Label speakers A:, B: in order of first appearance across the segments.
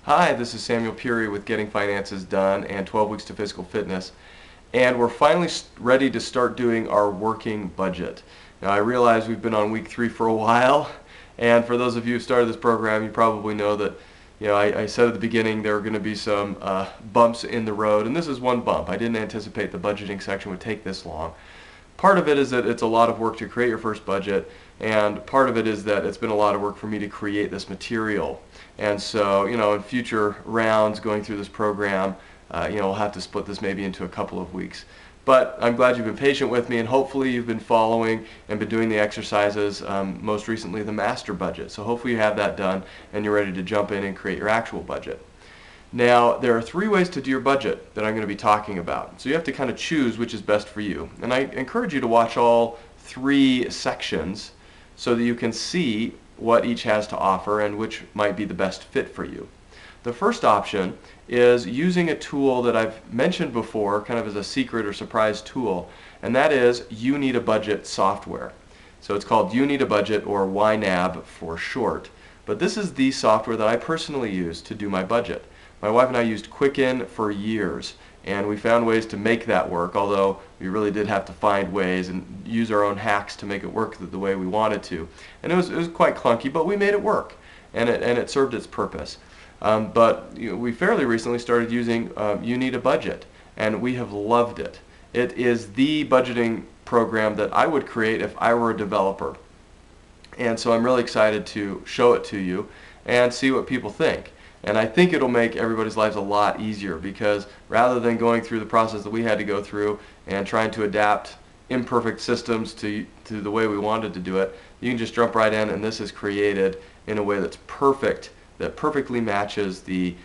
A: Hi, this is Samuel Peary with Getting Finances Done and 12 Weeks to Physical Fitness. And we're finally ready to start doing our working budget. Now, I realize we've been on week 3 for a while, and for those of you who started this program, you probably know that I said at the beginning there were going to be some bumps in the road, and this is one bump. I didn't anticipate the budgeting section would take this long. Part of it is that it's a lot of work to create your first budget, and part of it is that it's been a lot of work for me to create this material. And so, in future rounds going through this program, we'll have to split this maybe into a couple of weeks. But I'm glad you've been patient with me, and hopefully you've been following and been doing the exercises, most recently the master budget. So hopefully you have that done and you're ready to jump in and create your actual budget. Now, there are 3 ways to do your budget that I'm going to be talking about. So you have to kind of choose which is best for you. And I encourage you to watch all 3 sections so that you can see what each has to offer and which might be the best fit for you. The first option is using a tool that I've mentioned before, kind of as a secret or surprise tool, and that is You Need a Budget software. So it's called You Need a Budget, or YNAB for short. But this is the software that I personally use to do my budget. My wife and I used Quicken for years, and we found ways to make that work, although we really did have to find ways and use our own hacks to make it work the way we wanted to. And it was quite clunky, but we made it work, and it served its purpose. But we fairly recently started using You Need a Budget, and we have loved it. It is the budgeting program that I would create if I were a developer. And so I'm really excited to show it to you and see what people think. And I think it'll make everybody's lives a lot easier, because rather than going through the process that we had to go through and trying to adapt imperfect systems to the way we wanted to do it, you can just jump right in, and this is created in a way that's perfect, that perfectly matches the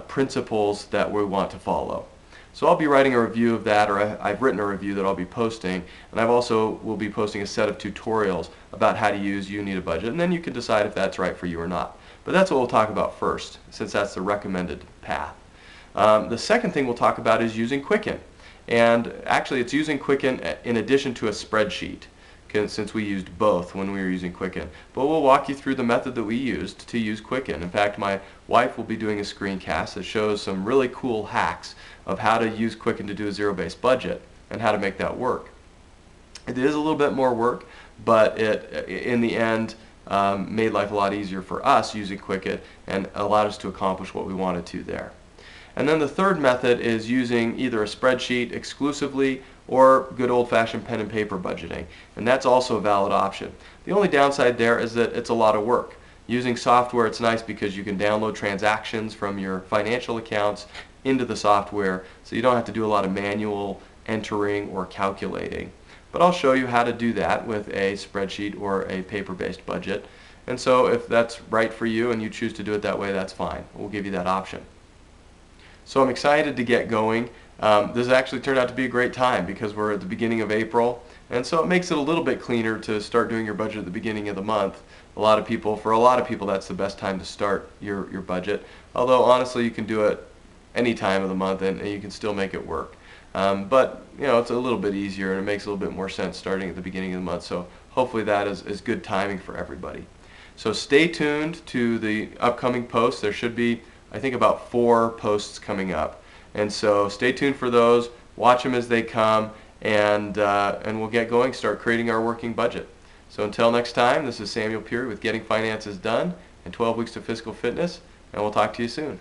A: principles that we want to follow. So I'll be writing a review of that, or I've written a review that I'll be posting, and I've also will be posting a set of tutorials about how to use You Need a Budget, and then you can decide if that's right for you or not. But that's what we'll talk about first, since that's the recommended path. The second thing we'll talk about is using Quicken. And actually it's using Quicken in addition to a spreadsheet, since we used both when we were using Quicken. But we'll walk you through the method that we used to use Quicken. In fact, my wife will be doing a screencast that shows some really cool hacks of how to use Quicken to do a zero-based budget and how to make that work. It is a little bit more work, but it, in the end, made life a lot easier for us using Quicken and allowed us to accomplish what we wanted to there. And then the third method is using either a spreadsheet exclusively or good old-fashioned pen and paper budgeting, and that's also a valid option. The only downside there is that it's a lot of work. Using software, it's nice because you can download transactions from your financial accounts into the software, so you don't have to do a lot of manual entering or calculating. But I'll show you how to do that with a spreadsheet or a paper-based budget. And so if that's right for you and you choose to do it that way, that's fine. We'll give you that option. So I'm excited to get going. This actually turned out to be a great time because we're at the beginning of April, and so it makes it a little bit cleaner to start doing your budget at the beginning of the month. For a lot of people, that's the best time to start your budget. Although honestly, you can do it any time of the month and you can still make it work. But it's a little bit easier and it makes a little bit more sense starting at the beginning of the month. So hopefully that is good timing for everybody. So stay tuned to the upcoming posts. There should be, I think, about 4 posts coming up. And so stay tuned for those. Watch them as they come, and we'll get going, start creating our working budget. So until next time, this is Samuel Peary with Getting Finances Done and 12 Weeks to Physical Fitness, and we'll talk to you soon.